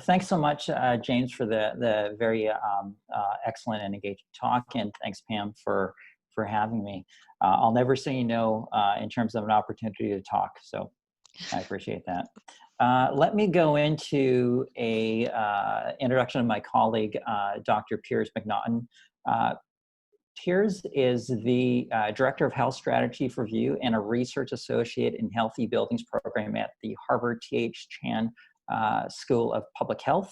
Thanks so much, James, for the very excellent and engaging talk, and thanks, Pam, for having me. I'll never say no in terms of an opportunity to talk, so I appreciate that. Let me go into a introduction of my colleague, Dr. Piers McNaughton. Piers is the Director of Health Strategy for VIEW and a Research Associate in Healthy Buildings Program at the Harvard T.H. Chan School of Public Health.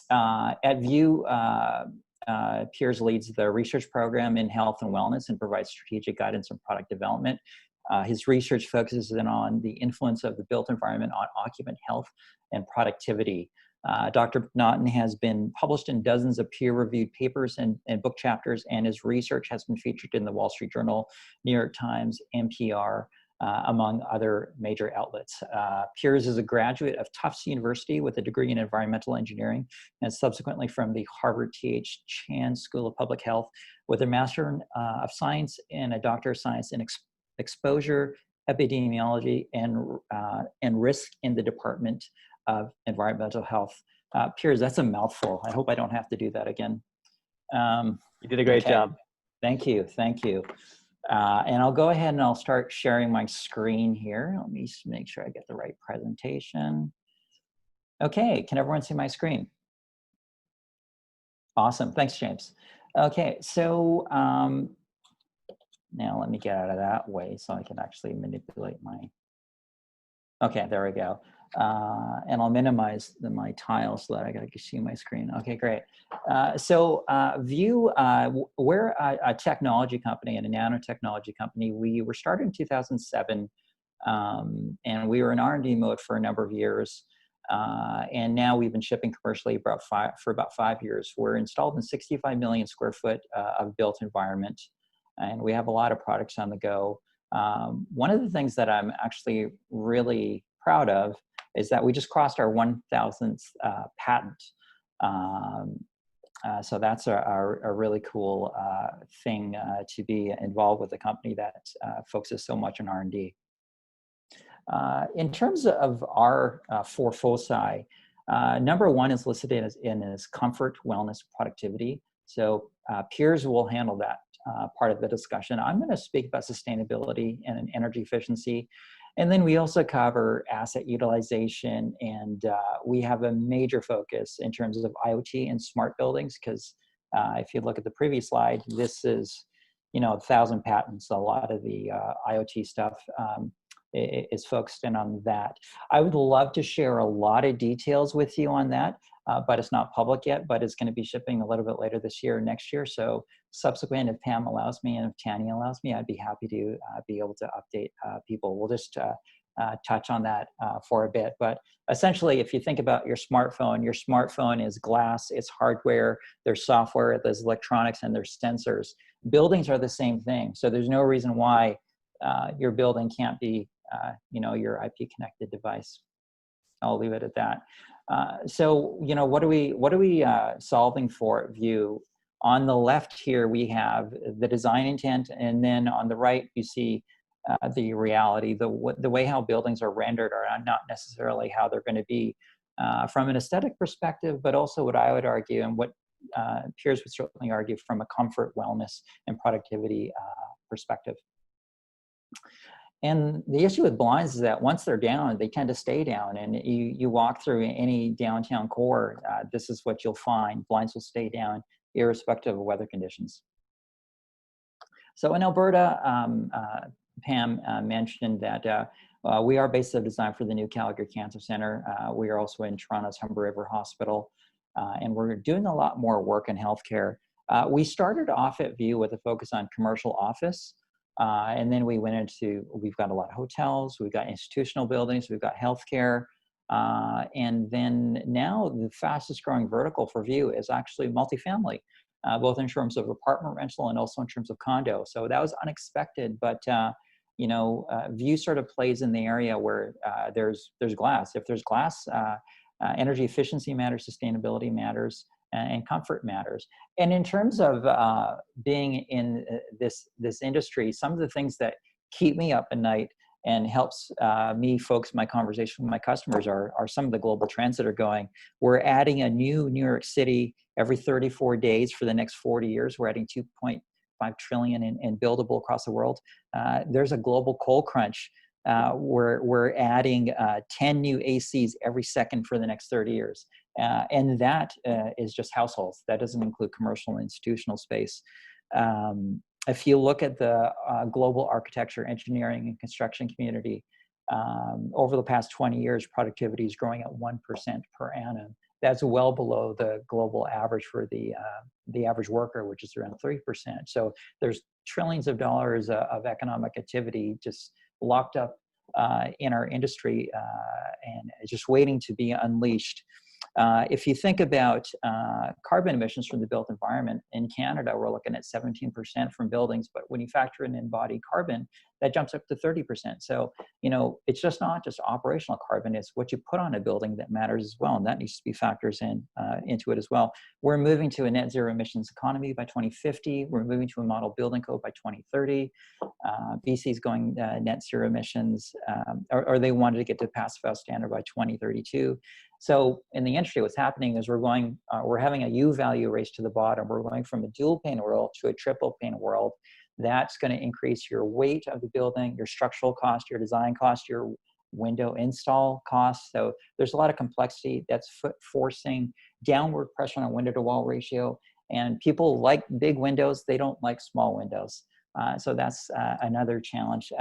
At VIEW, Piers leads the research program in health and wellness and provides strategic guidance on product development. His research focuses in on the influence of the built environment on occupant health and productivity. Dr. McNaughton has been published in dozens of peer-reviewed papers and book chapters, and his research has been featured in the Wall Street Journal, New York Times, NPR, among other major outlets. Piers is a graduate of Tufts University with a degree in environmental engineering, and subsequently from the Harvard T.H. Chan School of Public Health with a Master of Science and a Doctor of Science in Exposure, Epidemiology, and Risk in the Department of Environmental Health. Piers, that's a mouthful. I hope I don't have to do that again. You did a great job. Thank you, thank you. And I'll go ahead and I'll start sharing my screen here. Let me make sure I get the right presentation. Okay, can everyone see my screen? Awesome, thanks, James. Okay, so now let me get out of that way so I can actually manipulate my, okay, there we go. And I'll minimize my tiles so that I can see my screen. Okay, great. So VIEW, we're a technology company and a nanotechnology company. We were started in 2007, and we were in R&D mode for a number of years. And now we've been shipping commercially for about 5 years. We're installed in 65 million square foot of built environment, and we have a lot of products on the go. One of the things that I'm actually really proud of is that we just crossed our 1,000th patent. So that's a really cool thing to be involved with a company that focuses so much on R&D. In terms of our four foci, number one is listed as comfort, wellness, productivity. So Piers will handle that part of the discussion. I'm going to speak about sustainability and energy efficiency. And then we also cover asset utilization, and we have a major focus in terms of IoT and smart buildings, because if you look at the previous slide, this is, 1,000 patents. A lot of the IoT stuff is focused in on that. I would love to share a lot of details with you on that, but it's not public yet, but it's going to be shipping a little bit later this year or next year. So subsequent, if Pam allows me and if Tanya allows me, I'd be happy to be able to update people. We'll just touch on that for a bit. But essentially, if you think about your smartphone is glass, it's hardware, there's software, there's electronics, and there's sensors. Buildings are the same thing. So there's no reason why your building can't be your IP connected device. I'll leave it at that. So, what are we solving for at VIEW? On the left here, we have the design intent, and then on the right, you see the reality. The way how buildings are rendered are not necessarily how they're going to be from an aesthetic perspective, but also what I would argue and what Piers would certainly argue from a comfort, wellness, and productivity perspective. And the issue with blinds is that once they're down, they tend to stay down. And you walk through any downtown core, this is what you'll find. Blinds will stay down irrespective of weather conditions. So in Alberta, Pam mentioned that we are based on design for the new Calgary Cancer Center. We are also in Toronto's Humber River Hospital, and we're doing a lot more work in healthcare. We started off at VIEW with a focus on commercial office. And then we went into, we've got a lot of hotels, we've got institutional buildings, we've got healthcare. And then now the fastest growing vertical for VIEW is actually multifamily, both in terms of apartment rental and also in terms of condo. So that was unexpected, but VIEW sort of plays in the area where there's glass. If there's glass, energy efficiency matters, sustainability matters, and comfort matters. And in terms of being in this industry, some of the things that keep me up at night and helps me focus my conversation with my customers are some of the global trends that are going. We're adding a new New York City every 34 days for the next 40 years. We're adding 2.5 trillion in buildable across the world. There's a global coal crunch. We're adding 10 new ACs every second for the next 30 years. And that is just households. That doesn't include commercial and institutional space. If you look at the global architecture, engineering, and construction community, over the past 20 years, productivity is growing at 1% per annum. That's well below the global average for the average worker, which is around 3%. So there's trillions of dollars of economic activity just locked up in our industry and just waiting to be unleashed. If you think about carbon emissions from the built environment, in Canada, we're looking at 17% from buildings, but when you factor in embodied carbon, that jumps up to 30%. So, you know, it's just not just operational carbon, it's what you put on a building that matters as well, and that needs to be factors into it as well. We're moving to a net zero emissions economy by 2050. We're moving to a model building code by 2030. BC's going net zero emissions, or they wanted to get to pass-fail standard by 2032. So in the industry, what's happening is we're having a U value race to the bottom. We're going from a dual pane world to a triple pane world. That's going to increase your weight of the building, your structural cost, your design cost, your window install costs. So there's a lot of complexity that's forcing downward pressure on a window to wall ratio. And people like big windows, they don't like small windows. So that's another challenge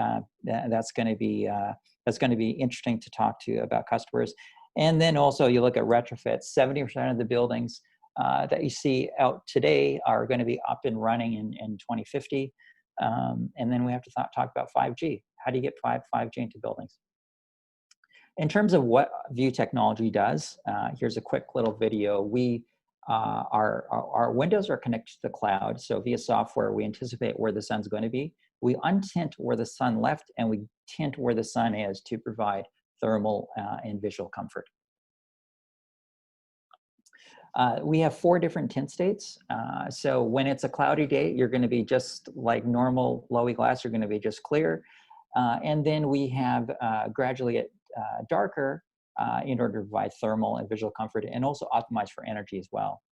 that's going to be interesting to talk to about customers. And then also you look at retrofits. 70% of the buildings that you see out today are going to be up and running in 2050. And then we have to talk about 5G. How do you get 5G into buildings? In terms of what View technology does, here's a quick little video. Our windows are connected to the cloud. So via software, we anticipate where the sun's going to be. We untint where the sun left, and we tint where the sun is to provide thermal and visual comfort. We have 4 different tint states. So when it's a cloudy day, you're going to be just like normal Lowy glass, you're going to be just clear. And then we have gradually get darker in order to provide thermal and visual comfort, and also optimize for energy as well.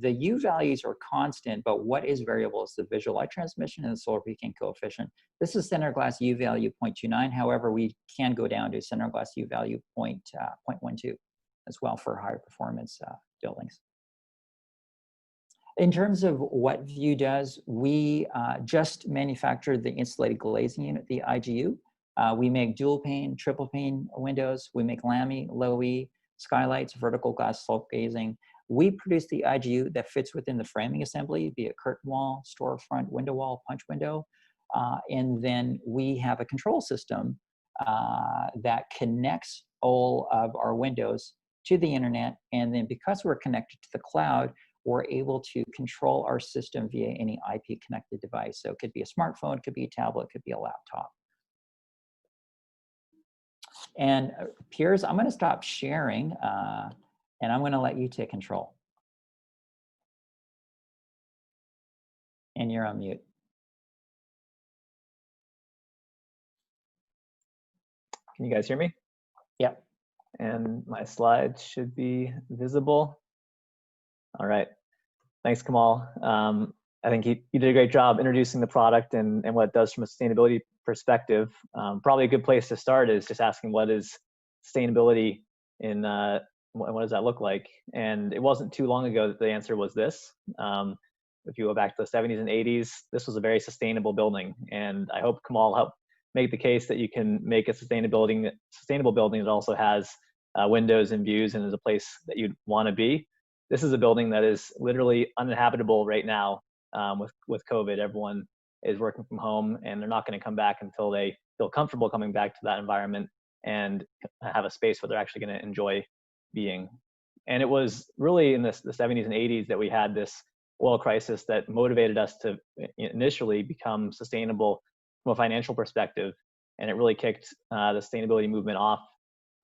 The U values are constant, but what is variable is the visual light transmission and the solar peaking coefficient. This is center glass U value 0.29. However, we can go down to center glass U value 0.12 as well for higher performance buildings. In terms of what View does, we just manufactured the insulated glazing unit, the IGU. We make dual pane, triple pane windows. We make LAMI, low-E, skylights, vertical glass slope glazing. We produce the IGU that fits within the framing assembly, be it curtain wall, storefront, window wall, punch window. And then we have a control system that connects all of our windows to the internet. And then because we're connected to the cloud, we're able to control our system via any IP connected device. So it could be a smartphone, it could be a tablet, it could be a laptop. And Piers, I'm going to stop sharing and I'm going to let you take control. And you're on mute. Can you guys hear me? Yep. And my slides should be visible. All right. Thanks, Kamal. I think you did a great job introducing the product and what it does from a sustainability perspective. Probably a good place to start is just asking what is sustainability in what does that look like? And it wasn't too long ago that the answer was this. If you go back to the 70s and 80s, this was a very sustainable building. And I hope Kamal helped make the case that you can make a sustainable building that also has windows and views and is a place that you'd want to be. This is a building that is literally uninhabitable right now with COVID. Everyone is working from home and they're not going to come back until they feel comfortable coming back to that environment and have a space where they're actually going to enjoy being. And it was really in the 70s and 80s that we had this oil crisis that motivated us to initially become sustainable from a financial perspective. And it really kicked the sustainability movement off.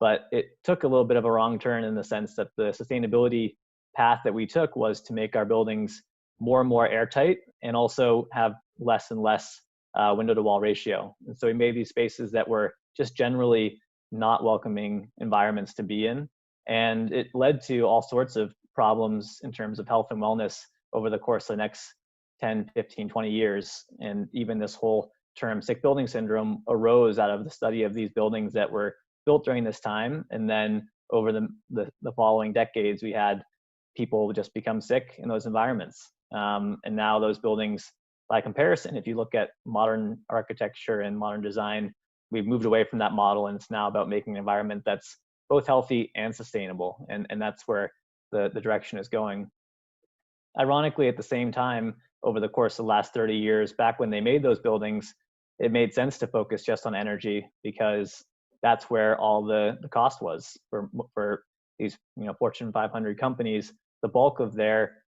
But it took a little bit of a wrong turn in the sense that the sustainability path that we took was to make our buildings more and more airtight and also have less and less window to wall ratio. And so we made these spaces that were just generally not welcoming environments to be in. And it led to all sorts of problems in terms of health and wellness over the course of the next 10, 15, 20 years. And even this whole term sick building syndrome arose out of the study of these buildings that were built during this time. And then over the following decades, we had people just become sick in those environments. And now those buildings, by comparison, if you look at modern architecture and modern design, we've moved away from that model, and it's now about making an environment that's both healthy and sustainable. And that's where the direction is going. Ironically, at the same time, over the course of the last 30 years, back when they made those buildings, it made sense to focus just on energy because that's where all the cost was for these Fortune 500 companies. The bulk of their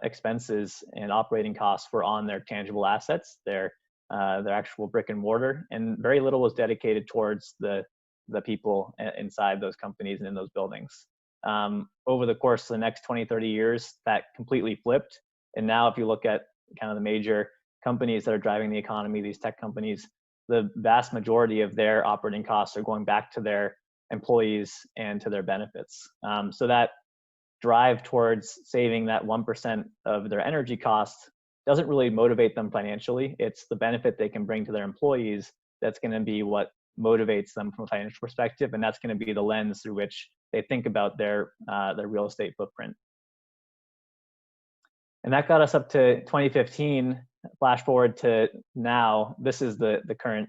expenses and operating costs were on their tangible assets, their actual brick and mortar, and very little was dedicated towards the people inside those companies and in those buildings. Over the course of the next 20, 30 years, that completely flipped. And now if you look at kind of the major companies that are driving the economy, these tech companies, the vast majority of their operating costs are going back to their employees and to their benefits. So that drive towards saving that 1% of their energy costs doesn't really motivate them financially. It's the benefit they can bring to their employees that's going to be what motivates them from a financial perspective, and that's going to be the lens through which they think about their real estate footprint. And that got us up to 2015. Flash forward to now, this is the current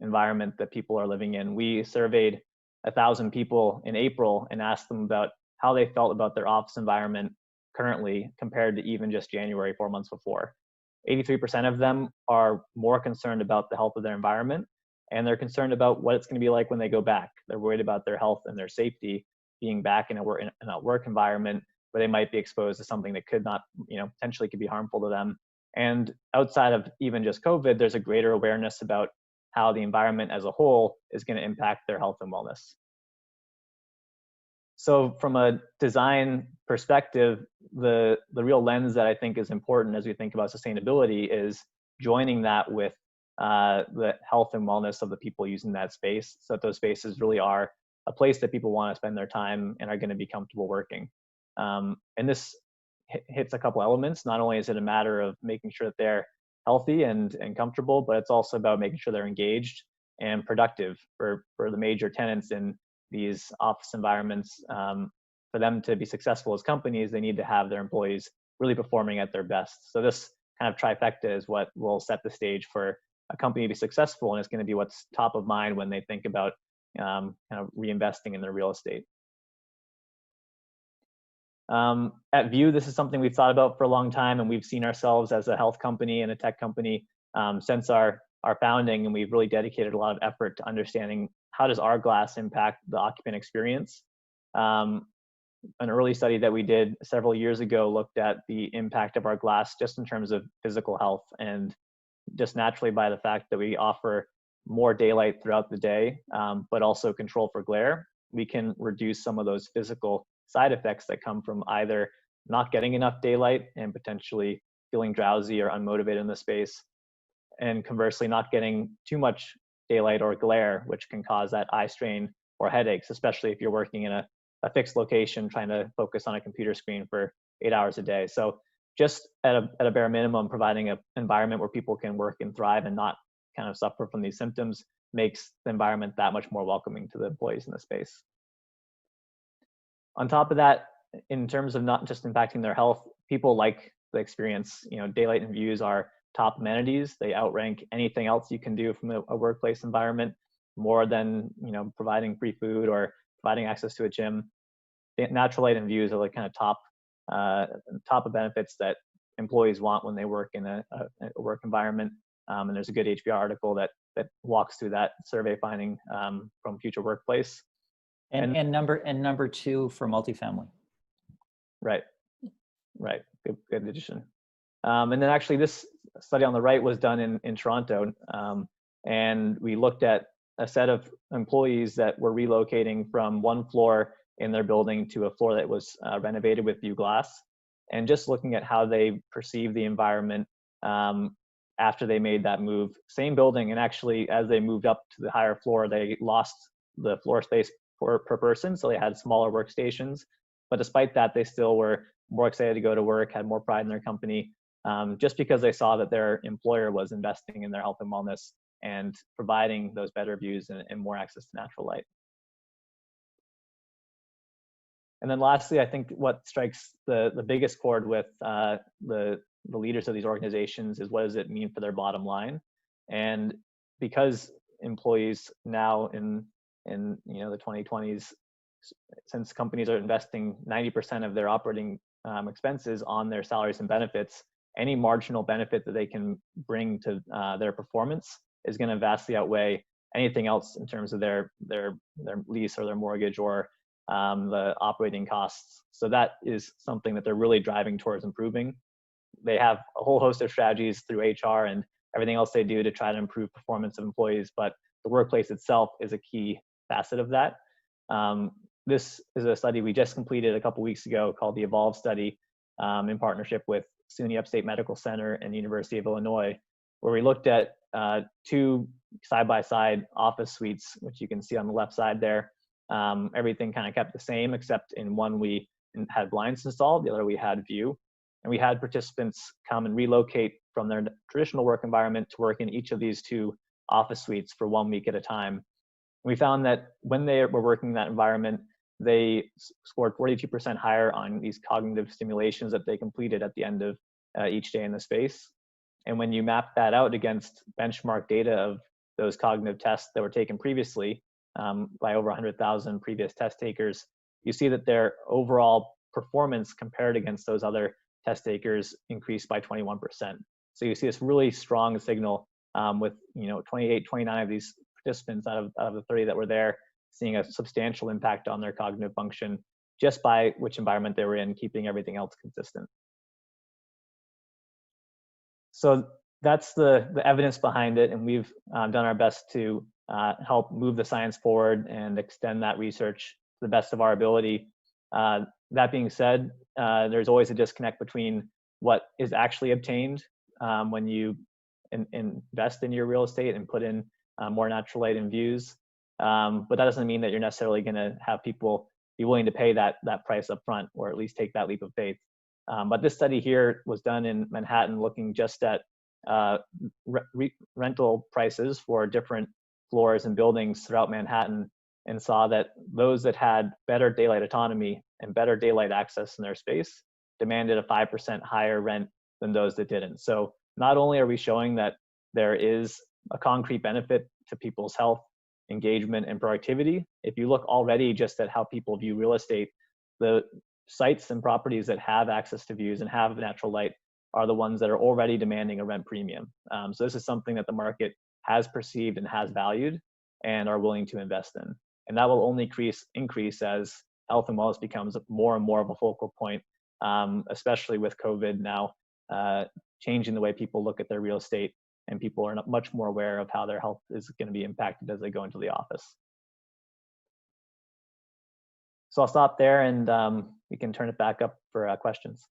environment that people are living in. We surveyed 1,000 people in April and asked them about how they felt about their office environment currently compared to even just January, 4 months before. 83% of them are more concerned about the health of their environment, and they're concerned about what it's going to be like when they go back. They're worried about their health and their safety being back in a work environment where they might be exposed to something that could not, potentially could be harmful to them. And outside of even just COVID, there's a greater awareness about how the environment as a whole is going to impact their health and wellness. So from a design perspective, the real lens that I think is important as we think about sustainability is joining that with the health and wellness of the people using that space, so that those spaces really are a place that people want to spend their time and are going to be comfortable working. And this hits a couple elements. Not only is it a matter of making sure that they're healthy and comfortable, but it's also about making sure they're engaged and productive for the major tenants in these office environments. For them to be successful as companies, they need to have their employees really performing at their best. So this kind of trifecta is what will set the stage for a company to be successful, and it's going to be what's top of mind when they think about kind of reinvesting in their real estate. At View, this is something we've thought about for a long time, and we've seen ourselves as a health company and a tech company since our founding, and we've really dedicated a lot of effort to understanding how does our glass impact the occupant experience. An early study that we did several years ago looked at the impact of our glass just in terms of physical health, and just naturally by the fact that we offer more daylight throughout the day, but also control for glare, we can reduce some of those physical side effects that come from either not getting enough daylight and potentially feeling drowsy or unmotivated in the space, and conversely not getting too much daylight or glare, which can cause that eye strain or headaches, especially if you're working in a fixed location trying to focus on a computer screen for 8 hours a day. So just at a bare minimum, providing an environment where people can work and thrive and not kind of suffer from these symptoms makes the environment that much more welcoming to the employees in the space. On top of that, in terms of not just impacting their health, people like the experience. Daylight and views are top amenities. They outrank anything else you can do from a workplace environment, more than providing free food or providing access to a gym. Natural light and views are the kind of top of benefits that employees want when they work in a work environment. And there's a good HBR article that walks through that survey finding from Future Workplace. And number two for multifamily. Right. Good addition. And then actually this study on the right was done in Toronto. And we looked at a set of employees that were relocating from one floor in their building to a floor that was renovated with view glass. And just looking at how they perceive the environment, after they made that move. Same building, and actually as they moved up to the higher floor, they lost the floor space per person, so they had smaller workstations. But despite that, they still were more excited to go to work, had more pride in their company, just because they saw that their employer was investing in their health and wellness and providing those better views and more access to natural light. And then lastly, I think what strikes the biggest chord with the leaders of these organizations is, what does it mean for their bottom line? And because employees now in the 2020s, since companies are investing 90% of their operating expenses on their salaries and benefits, any marginal benefit that they can bring to their performance is going to vastly outweigh anything else in terms of their lease or their mortgage or the operating costs. So that is something that they're really driving towards improving. They have a whole host of strategies through HR and everything else they do to try to improve performance of employees, but the workplace itself is a key facet of that. This is a study we just completed a couple weeks ago called the Evolve study, in partnership with SUNY Upstate Medical Center and University of Illinois, where we looked at 2 side-by-side office suites, which you can see on the left side there. Everything kind of kept the same, except in one we had blinds installed, the other we had view. And we had participants come and relocate from their traditional work environment to work in each of these 2 office suites for 1 week at a time. And we found that when they were working in that environment, they scored 42% higher on these cognitive stimulations that they completed at the end of each day in the space. And when you map that out against benchmark data of those cognitive tests that were taken previously by over 100,000 previous test takers, you see that their overall performance compared against those other test takers increased by 21%. So you see this really strong signal with 28, 29 of these participants out of the 30 that were there, seeing a substantial impact on their cognitive function just by which environment they were in, keeping everything else consistent. So that's the evidence behind it, and we've done our best to help move the science forward and extend that research to the best of our ability. That being said, there's always a disconnect between what is actually obtained when you invest in your real estate and put in more natural light and views. But that doesn't mean that you're necessarily going to have people be willing to pay that price up front, or at least take that leap of faith. But this study here was done in Manhattan, looking just at rental prices for different floors and buildings throughout Manhattan, and saw that those that had better daylight autonomy and better daylight access in their space demanded a 5% higher rent than those that didn't. So not only are we showing that there is a concrete benefit to people's health, engagement, and productivity, if you look already just at how people view real estate, the sites and properties that have access to views and have natural light are the ones that are already demanding a rent premium. So this is something that the market has perceived and has valued and are willing to invest in. And that will only increase as health and wellness becomes more and more of a focal point, especially with COVID now changing the way people look at their real estate, and people are much more aware of how their health is going to be impacted as they go into the office. So I'll stop there, and we can turn it back up for questions.